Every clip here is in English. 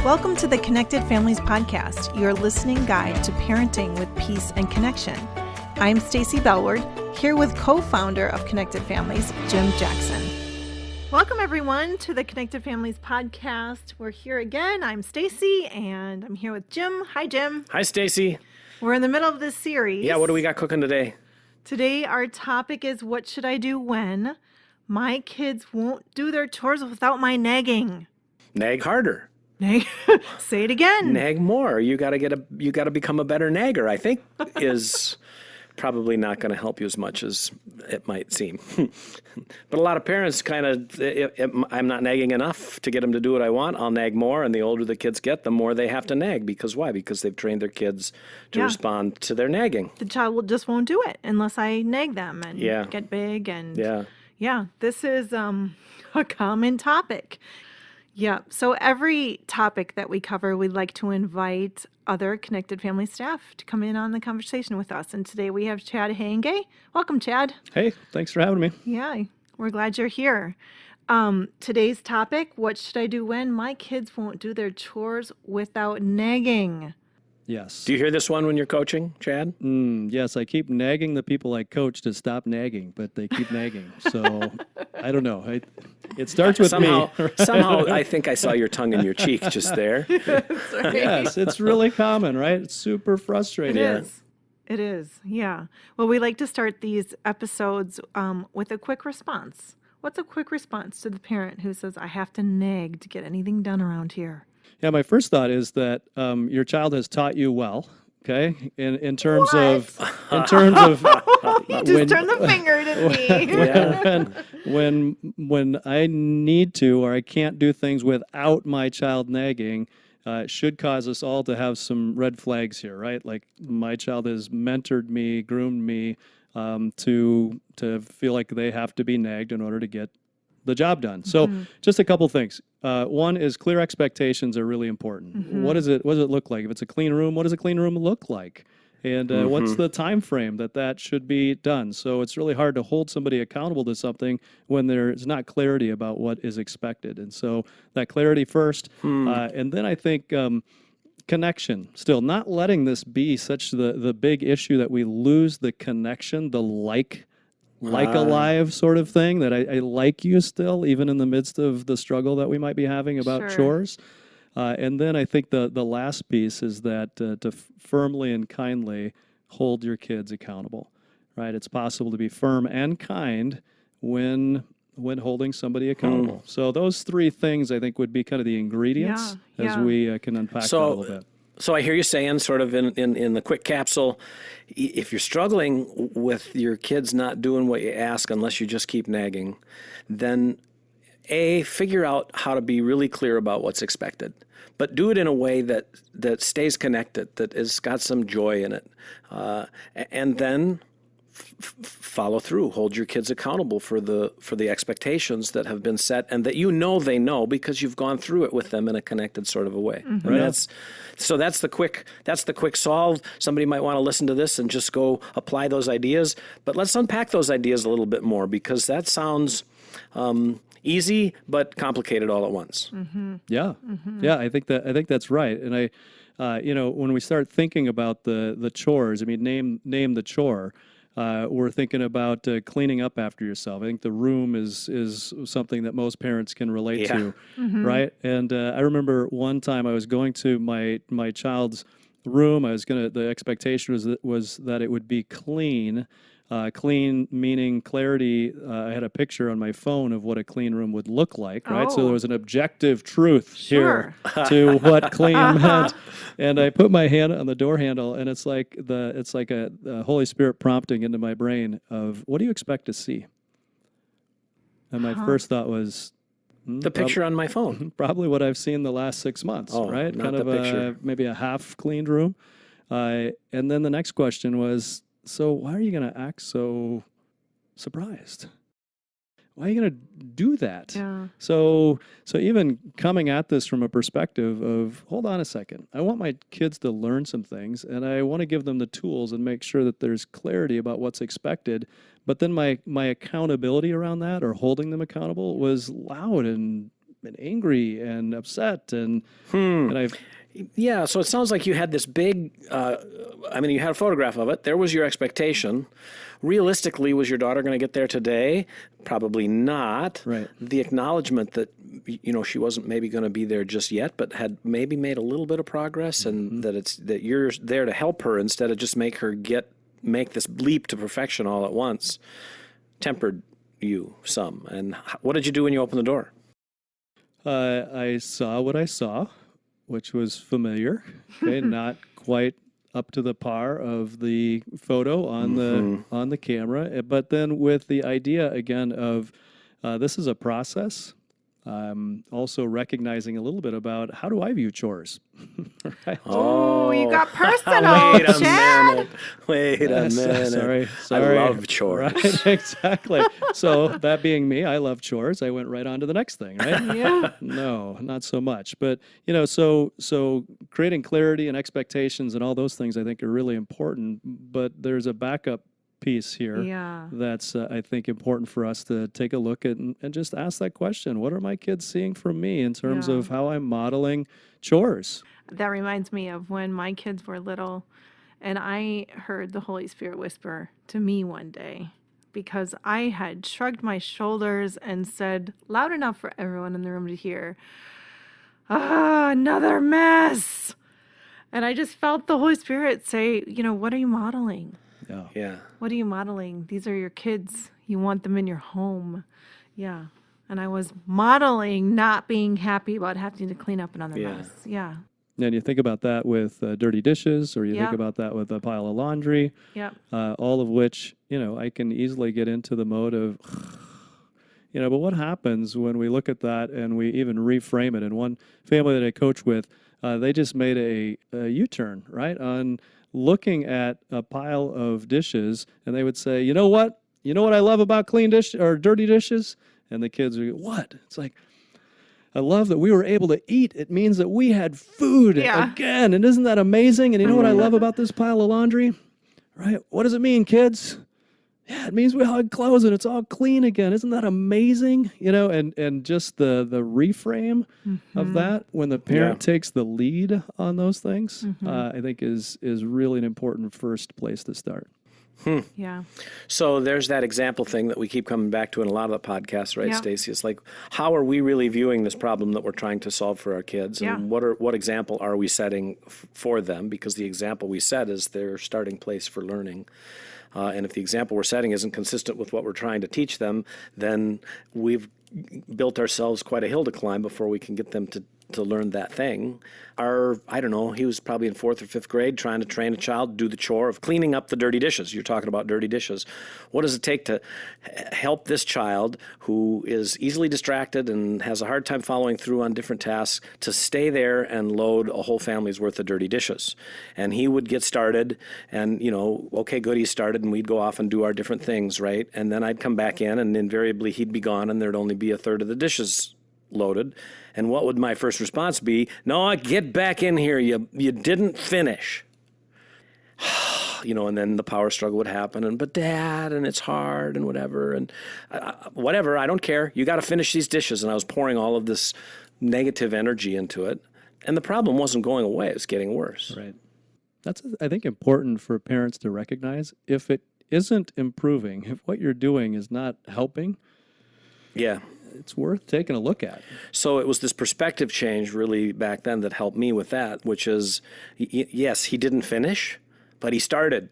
Welcome to the Connected Families Podcast, your listening guide to parenting with peace and connection. I'm Stacy Bellward, here with co-founder of Connected Families, Jim Jackson. Welcome, everyone, to the Connected Families Podcast. We're here again. I'm Stacy, and I'm here with Jim. Hi, Jim. Hi, Stacy. We're in the middle of this series. Yeah, what do we got cooking today? Today, our topic is, what should I do when my kids won't do their chores without my nagging? Nag harder. Nag. Say it again. Nag more. You got to become a better nagger, I think, is probably not going to help you as much as it might seem. But a lot of parents kind of, I'm not nagging enough to get them to do what I want. I'll nag more, and the older the kids get, the more they have to nag. Because why? Because they've trained their kids to respond to their nagging. The child just won't do it unless I nag them and get big. And this is a common topic. Yeah. So every topic that we cover, we'd like to invite other Connected Family staff to come in on the conversation with us. And today we have Chad Hayenga. Welcome, Chad. Hey, thanks for having me. Yeah, we're glad you're here. Today's topic, what should I do when my kids won't do their chores without nagging? Yes. Do you hear this one when you're coaching, Chad? Yes, I keep nagging the people I coach to stop nagging, but they keep nagging. So I don't know. It starts with me. Right? Somehow I think I saw your tongue in your cheek just there. That's right. Yes, it's really common, right? It's super frustrating. It is. Yeah. Well, we like to start these episodes with a quick response. What's a quick response to the parent who says, I have to nag to get anything done around here? Yeah, my first thought is that your child has taught you well. Okay, in terms of you just turned the finger at me. when I need to or I can't do things without my child nagging, it should cause us all to have some red flags here, right? Like my child has mentored me, groomed me to feel like they have to be nagged in order to get the job done. So just a couple things. One is clear expectations are really important. What does it look like? If it's a clean room, what does a clean room look like? And what's the time frame that should be done? So it's really hard to hold somebody accountable to something when there's not clarity about what is expected. And so that clarity first. And then I think connection, still not letting this be such the big issue that we lose the connection, the like alive sort of thing, that I like you still, even in the midst of the struggle that we might be having about chores. And then I think the last piece is that to firmly and kindly hold your kids accountable, right? It's possible to be firm and kind when holding somebody accountable. So those three things I think would be kind of the ingredients as we can unpack that a little bit. So I hear you saying, sort of in the quick capsule, if you're struggling with your kids not doing what you ask unless you just keep nagging, then figure out how to be really clear about what's expected, but do it in a way that stays connected, that has got some joy in it, and then follow through. Hold your kids accountable for the expectations that have been set, and that they know because you've gone through it with them in a connected sort of a way. And that's the quick solve. Somebody might want to listen to this and just go apply those ideas, but let's unpack those ideas a little bit more, because that sounds easy but complicated all at once. Yeah, I think that's right. And when we start thinking about the chores, I mean, name the chore. We're thinking about cleaning up after yourself. I think the room is something that most parents can relate to, right? And I remember one time I was going to my child's room. The expectation was that it would be clean. Clean meaning clarity. I had a picture on my phone of what a clean room would look like, right? So there was an objective truth here to what clean meant. And I put my hand on the door handle, and it's like a Holy Spirit prompting into my brain of, what do you expect to see? And my first thought was, the picture on my phone. Probably what I've seen the last 6 months, right? Not kind of the picture. Maybe a half cleaned room. And then the next question was, so why are you going to act so surprised? Why are you going to do that? Yeah. So even coming at this from a perspective of, hold on a second, I want my kids to learn some things, and I want to give them the tools and make sure that there's clarity about what's expected. But then my accountability around that, or holding them accountable, was loud and angry and upset, and I've Yeah, so it sounds like you had this big, you had a photograph of it. There was your expectation. Realistically, was your daughter going to get there today? Probably not. Right. The acknowledgement that, she wasn't maybe going to be there just yet, but had maybe made a little bit of progress, and that you're there to help her instead of just make this leap to perfection all at once, tempered you some. And what did you do when you opened the door? I saw what I saw, which was familiar, okay, not quite up to the par of the photo on the camera, but then with the idea again of this is a process. Also recognizing a little bit about how do I view chores. Right? Oh, you got personal, Chad. Wait a minute. Sorry. I love chores. Right, exactly. So that being me, I love chores. I went right on to the next thing, right? Yeah. No, not so much. But, so creating clarity and expectations and all those things I think are really important, but there's a backup piece here that's I think important for us to take a look at and just ask that question. What are my kids seeing from me in terms of how I'm modeling chores? That reminds me of when my kids were little and I heard the Holy Spirit whisper to me one day because I had shrugged my shoulders and said loud enough for everyone in the room to hear, another mess. And I just felt the Holy Spirit say, what are you modeling? Yeah. What are you modeling? These are your kids. You want them in your home. Yeah. And I was modeling not being happy about having to clean up another mess. Yeah. And you think about that with dirty dishes, or you think about that with a pile of laundry, all of which, I can easily get into the mode of, but what happens when we look at that and we even reframe it? And one family that I coach with, they just made a U-turn, right, on looking at a pile of dishes, and they would say, you know what I love about clean dish or dirty dishes? And the kids would go, what? It's like, I love that we were able to eat. It means that we had food again. And isn't that amazing? And you know what I love about this pile of laundry? Right? What does it mean, kids? Yeah, it means we hug clothes and it's all clean again. Isn't that amazing? And just the reframe of that when the parent takes the lead on those things, I think is really an important first place to start. Yeah. So there's that example thing that we keep coming back to in a lot of the podcasts, right, Stacy? It's like, how are we really viewing this problem that we're trying to solve for our kids? And what example are we setting for them? Because the example we set is their starting place for learning. And if the example we're setting isn't consistent with what we're trying to teach them, then we've built ourselves quite a hill to climb before we can get them to learn that thing. He was probably in 4th or 5th grade trying to train a child to do the chore of cleaning up the dirty dishes. You're talking about dirty dishes. What does it take to help this child who is easily distracted and has a hard time following through on different tasks to stay there and load a whole family's worth of dirty dishes? And he would get started and, okay, good, he started, and we'd go off and do our different things, right? And then I'd come back in and invariably he'd be gone and there'd only be a third of the dishes loaded. And what would my first response be? No, get back in here. You didn't finish. And then the power struggle would happen. But Dad, and it's hard and whatever. And whatever, I don't care. You got to finish these dishes. And I was pouring all of this negative energy into it. And the problem wasn't going away. It was getting worse. Right. That's, I think, important for parents to recognize. If it isn't improving, if what you're doing is not helping, it's worth taking a look at. So it was this perspective change really back then that helped me with that, which is, yes, he didn't finish, but he started.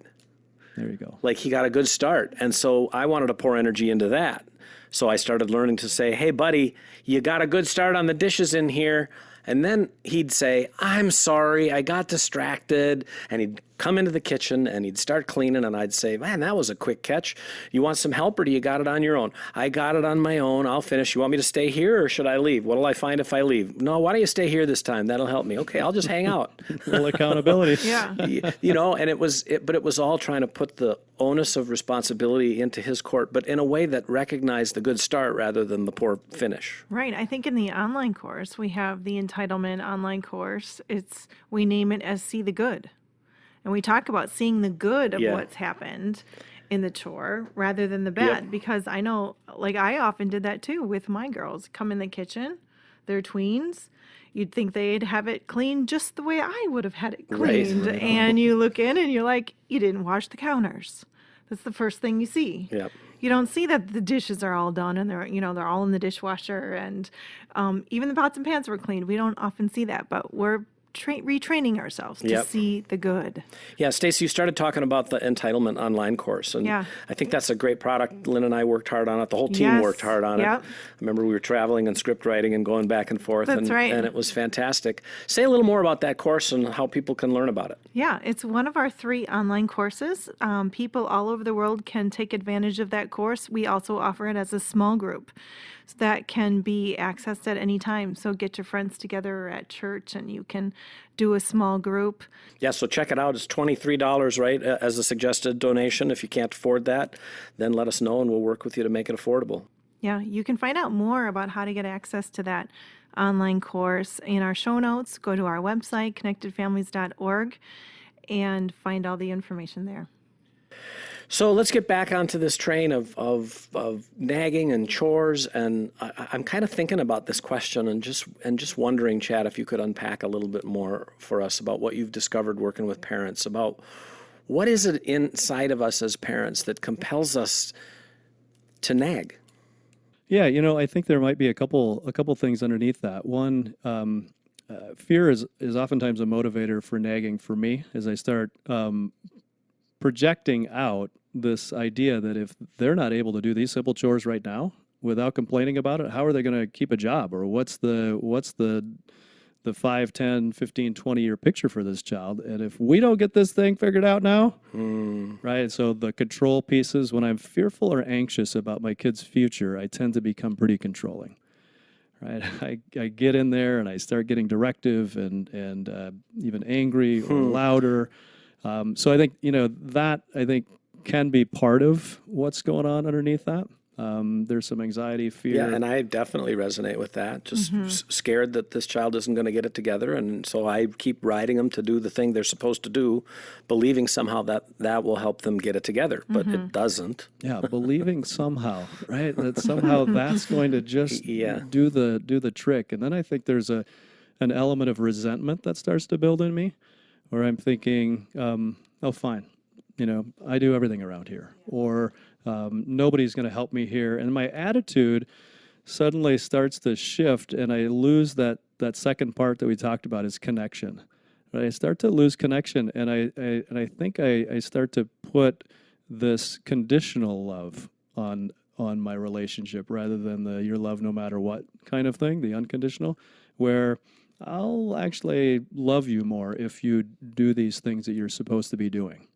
There you go. Like he got a good start. And so I wanted to pour energy into that. So I started learning to say, hey, buddy, you got a good start on the dishes in here. And then he'd say, I'm sorry, I got distracted. And he'd come into the kitchen and he'd start cleaning. And I'd say, man, that was a quick catch. You want some help or do you got it on your own? I got it on my own. I'll finish. You want me to stay here or should I leave? What'll I find if I leave? No, why don't you stay here this time? That'll help me. Okay, I'll just hang out. A little accountability. And it was all trying to put the onus of responsibility into his court, but in a way that recognized the good start rather than the poor finish. Right. I think in the online course, we have the entitlement online course. We name it as See the Good. And we talk about seeing the good of what's happened in the chore rather than the bad. Because I know, like I often did that too with my girls. Come in the kitchen, They're tweens. You'd think they'd have it cleaned just the way I would have had it Right. cleaned. And you look in and you're like, you didn't wash the counters. That's the first thing you see. Yep. You don't see that the dishes are all done and they're all in the dishwasher, and even the pots and pans were cleaned. We don't often see that, but we're retraining ourselves to Yep. see the good. Yeah, Stacy, you started talking about the entitlement online course, and Yeah. I think that's a great product. Lynn and I worked hard on it. The whole team Yes. worked hard on it. Yep. I remember we were traveling and script writing and going back and forth, That's right. and it was fantastic. Say a little more about that course and how people can learn about it. Yeah, it's one of our 3 online courses. People all over the world can take advantage of that course. We also offer it as a small group that can be accessed at any time. So get your friends together at church and you can do a small group. Yeah, so check it out. It's $23, right, as a suggested donation. If you can't afford that, then let us know and we'll work with you to make it affordable. Yeah, you can find out more about how to get access to that online course in our show notes. Go to our website, connectedfamilies.org, and find all the information there. So let's get back onto this train of nagging and chores, and I'm kind of thinking about this question and just wondering, Chad, if you could unpack a little bit more for us about what you've discovered working with parents, about what is it inside of us as parents that compels us to nag? Yeah, I think there might be a couple things underneath that. One, fear is oftentimes a motivator for nagging for me as I start projecting out this idea that if they're not able to do these simple chores right now without complaining about it, how are they going to keep a job? Or what's the 5, 10, 15, 20-year picture for this child? And if we don't get this thing figured out now, right? So the control pieces, when I'm fearful or anxious about my kid's future, I tend to become pretty controlling. Right, I get in there and I start getting directive and even angry or louder. So I think that can be part of what's going on underneath that. There's some anxiety, fear. Yeah, and I definitely resonate with that. Just scared that this child isn't going to get it together, and so I keep riding them to do the thing they're supposed to do, believing somehow that will help them get it together, but it doesn't. Yeah, believing somehow, right? That somehow that's going to just do the trick. And then I think there's an element of resentment that starts to build in me, where I'm thinking, oh, fine, I do everything around here, or nobody's going to help me here. And my attitude suddenly starts to shift, and I lose that second part that we talked about, is connection. Right? I start to lose connection, and I think I start to put this conditional love on my relationship rather than the your love no matter what kind of thing, the unconditional, where I'll actually love you more if you do these things that you're supposed to be doing.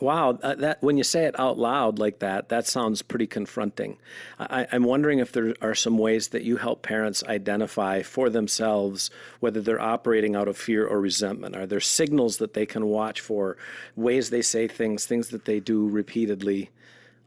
Wow, that when you say it out loud like that sounds pretty confronting. I'm wondering if there are some ways that you help parents identify for themselves whether they're operating out of fear or resentment. Are there signals that they can watch for, ways they say things that they do repeatedly?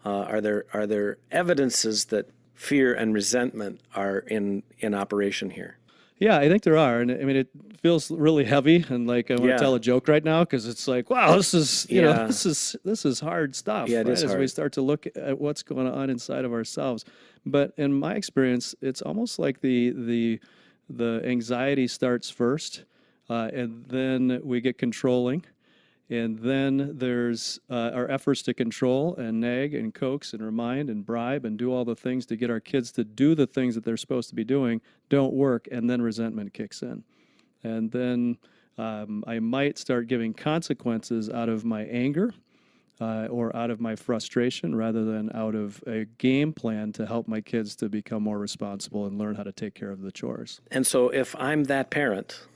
Are there evidences that fear and resentment are in operation here? Yeah, I think there are, and I mean it feels really heavy, and like I want to tell a joke right now because it's like, wow, this is this is hard stuff. Yeah, it is as hard. we start to look at what's going on inside of ourselves. But in my experience, it's almost like the anxiety starts first, and then we get controlling. And then there's our efforts to control and nag and coax and remind and bribe and do all the things to get our kids to do the things that they're supposed to be doing don't work, and then resentment kicks in. And then I might start giving consequences out of my anger or out of my frustration rather than out of a game plan to help my kids to become more responsible and learn how to take care of the chores. And so if I'm that parent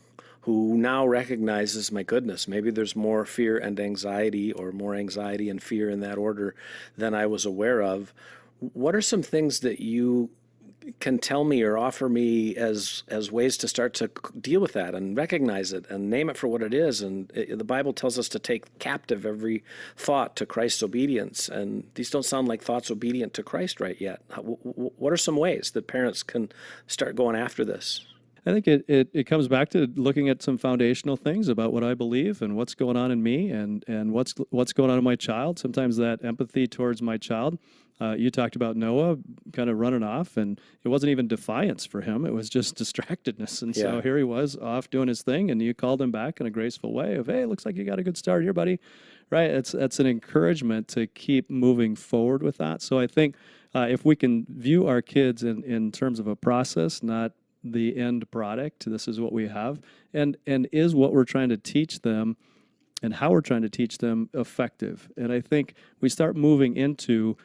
who now recognizes, my goodness, maybe there's more fear and anxiety, or more anxiety and fear in that order than I was aware of, what are some things that you can tell me or offer me as ways to start to deal with that and recognize it and name it for what it is? And the Bible tells us to take captive every thought to Christ's obedience, and these don't sound like thoughts obedient to Christ right yet. What are some ways that parents can start going after this? I think it comes back to looking at some foundational things about what I believe and what's going on in me and what's going on in my child. Sometimes that empathy towards my child. You talked about Noah kind of running off, and it wasn't even defiance for him. It was just distractedness. And so here he was off doing his thing, and you called him back in a graceful way of, hey, looks like you got a good start here, buddy. Right? That's an encouragement to keep moving forward with that. So I think if we can view our kids in terms of a process, not the end product, this is what we have, and is what we're trying to teach them and how we're trying to teach them effective. And I think we start moving into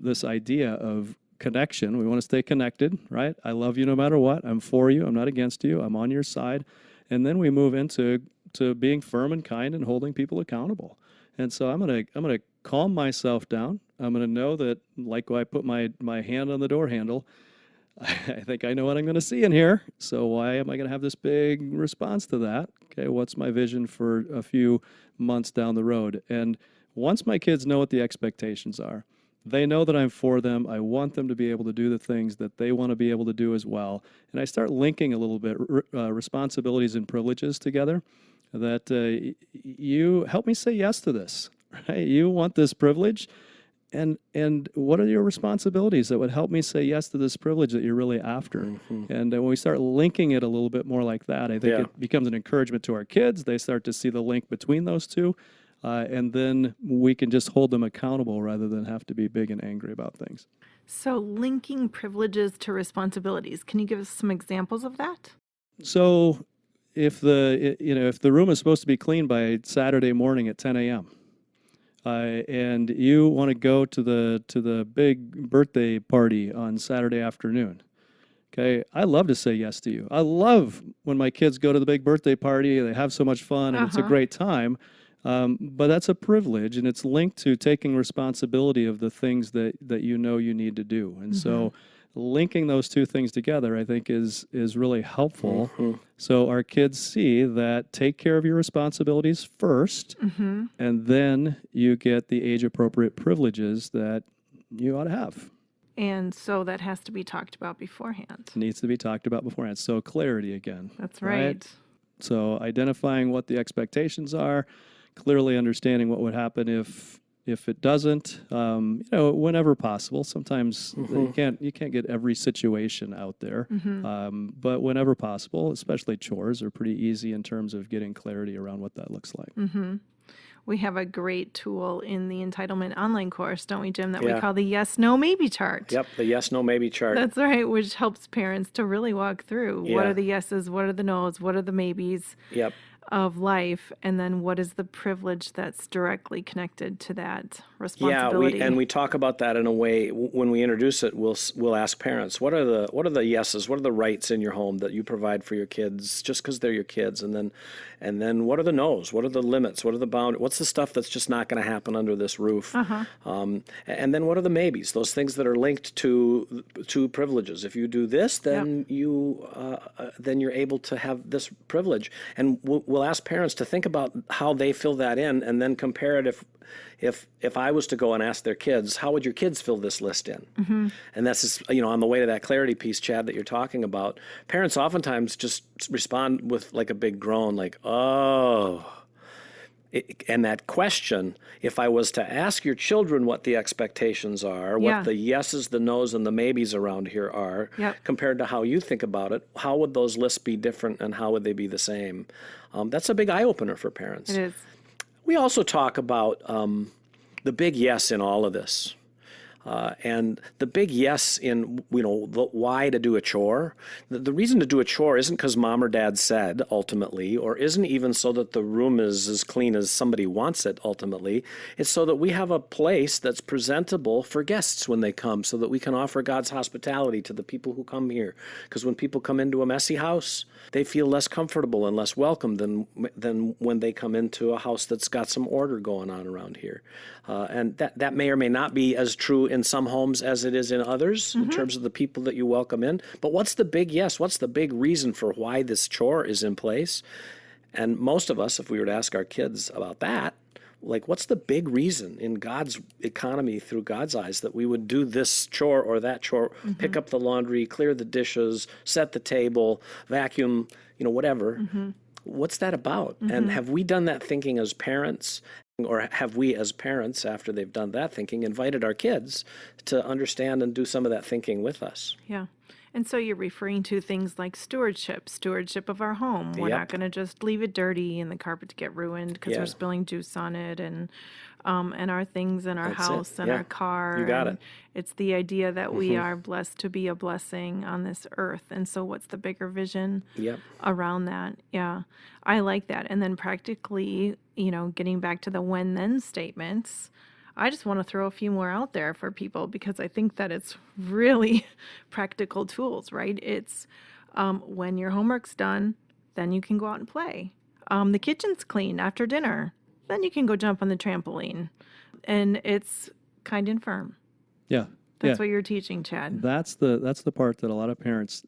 this idea of connection. We want to stay connected, right? I love you no matter what. I'm for you. I'm not against you. I'm on your side. And then we move into being firm and kind and holding people accountable. And so I'm gonna calm myself down. I'm gonna know that, like when I put my hand on the door handle, I think I know what I'm going to see in here. So why am I going to have this big response to that? Okay, what's my vision for a few months down the road? And once my kids know what the expectations are, they know that I'm for them. I want them to be able to do the things that they want to be able to do as well. And I start linking a little bit responsibilities and privileges together. That you help me say yes to this. Right? You want this privilege. And what are your responsibilities that would help me say yes to this privilege that you're really after? Mm-hmm. And when we start linking it a little bit more like that, I think it becomes an encouragement to our kids. They start to see the link between those two. And then we can just hold them accountable rather than have to be big and angry about things. So linking privileges to responsibilities. Can you give us some examples of that? So if the room is supposed to be clean by Saturday morning at 10 a.m., and you want to go to the big birthday party on Saturday afternoon. Okay, I love to say yes to you. I love when my kids go to the big birthday party. They have so much fun, and it's a great time. But that's a privilege, and it's linked to taking responsibility of the things that you know you need to do. And so linking those two things together, I think, is really helpful. So our kids see that take care of your responsibilities first, and then you get the age-appropriate privileges that you ought to have. And so that has to be talked about beforehand. It needs to be talked about beforehand. So clarity again. That's right. So identifying what the expectations are, clearly understanding what would happen if it doesn't, whenever possible. Sometimes you can't get every situation out there, but whenever possible, especially chores are pretty easy in terms of getting clarity around what that looks like. We have a great tool in the entitlement online course, don't we, Jim, that we call the yes, no, maybe chart. Yep, the yes, no, maybe chart. That's right, which helps parents to really walk through what are the yeses, what are the nos, what are the maybes. Yep. Of life, and then what is the privilege that's directly connected to that responsibility. Yeah, we talk about that in a way. When we introduce it, we'll ask parents, what are the yeses, what are the rights in your home that you provide for your kids just because they're your kids, and then what are the nos, what are the limits, what are the boundaries, what's the stuff that's just not going to happen under this roof, and then what are the maybes, those things that are linked to privileges. If you do this, then then you're able to have this privilege, and we'll ask parents to think about how they fill that in, and then compare it. If I was to go and ask their kids, how would your kids fill this list in? And that's just, on the way to that clarity piece, Chad, that you're talking about. Parents oftentimes just respond with like a big groan, like, oh. And that question, if I was to ask your children what the expectations are, what the yeses, the nos, and the maybes around here are, compared to how you think about it, how would those lists be different and how would they be the same? That's a big eye-opener for parents. It is. We also talk about the big yes in all of this. And the big yes in, the why to do a chore. The reason to do a chore isn't because mom or dad said, ultimately, or isn't even so that the room is as clean as somebody wants it, ultimately. It's so that we have a place that's presentable for guests when they come, so that we can offer God's hospitality to the people who come here. Because when people come into a messy house, they feel less comfortable and less welcome than when they come into a house that's got some order going on around here. And that may or may not be as true in some homes as it is in others in terms of the people that you welcome in. But what's the big yes? What's the big reason for why this chore is in place? And most of us, if we were to ask our kids about that, like, what's the big reason in God's economy through God's eyes that we would do this chore or that chore, pick up the laundry, clear the dishes, set the table, vacuum, whatever. What's that about? And have we done that thinking as parents? Or have we as parents, after they've done that thinking, invited our kids to understand and do some of that thinking with us? Yeah. And so you're referring to things like stewardship of our home. We're not going to just leave it dirty and the carpet to get ruined because we're spilling juice on it, and our things in our house and our car. You got it. It's the idea that we are blessed to be a blessing on this earth. And so what's the bigger vision around that? Yeah, I like that. And then practically, getting back to the when then statements, I just want to throw a few more out there for people because I think that it's really practical tools, right? It's when your homework's done, then you can go out and play. The kitchen's clean after dinner, then you can go jump on the trampoline. And it's kind and firm. Yeah. That's what you're teaching, Chad. That's the part that a lot of parents,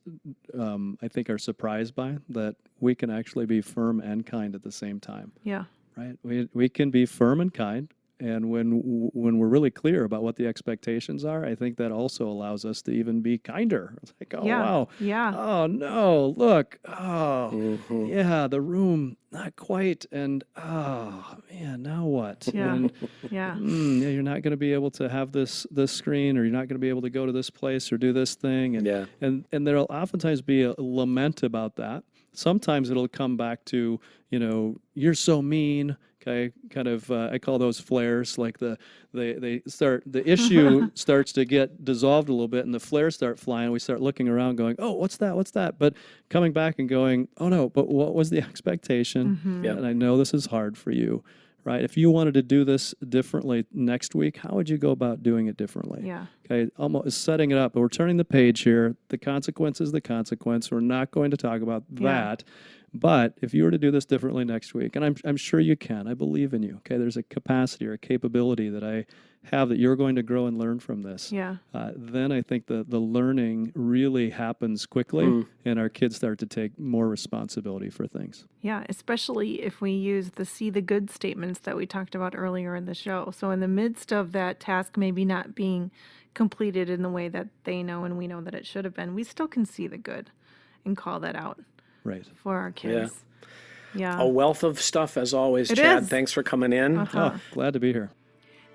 I think, are surprised by, that we can actually be firm and kind at the same time. Yeah. Right? We can be firm and kind. And when we're really clear about what the expectations are, I think that also allows us to even be kinder. It's like, oh, wow. Yeah. Oh, no, look. Oh, yeah, the room, not quite. And, oh, man, now what? Yeah. And, Yeah. you're not going to be able to have this screen, or you're not going to be able to go to this place or do this thing. And, and there'll oftentimes be a lament about that. Sometimes it'll come back to, you're so mean. Okay, kind of, I call those flares. Like the issue starts to get dissolved a little bit, and the flares start flying. We start looking around, going, "Oh, what's that?" But coming back and going, "Oh no, but what was the expectation?" And I know this is hard for you, right? If you wanted to do this differently next week, how would you go about doing it differently? Yeah. Okay, almost setting it up. But we're turning the page here. The consequence is the consequence. We're not going to talk about that. But if you were to do this differently next week, and I'm sure you can, I believe in you, okay? There's a capacity or a capability that I have that you're going to grow and learn from this. Yeah. Then I think the learning really happens quickly, and our kids start to take more responsibility for things. Yeah, especially if we use the see the good statements that we talked about earlier in the show. So in the midst of that task maybe not being completed in the way that they know and we know that it should have been, we still can see the good and call that out. Right. For our kids. Yeah. A wealth of stuff, as always, It Chad. is. Thanks for coming in. Oh, glad to be here.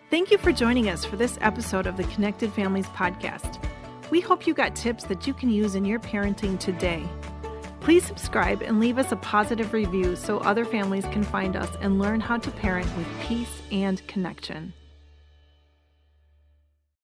Thank you for joining us for this episode of the Connected Families Podcast. We hope you got tips that you can use in your parenting today. Please subscribe and leave us a positive review so other families can find us and learn how to parent with peace and connection.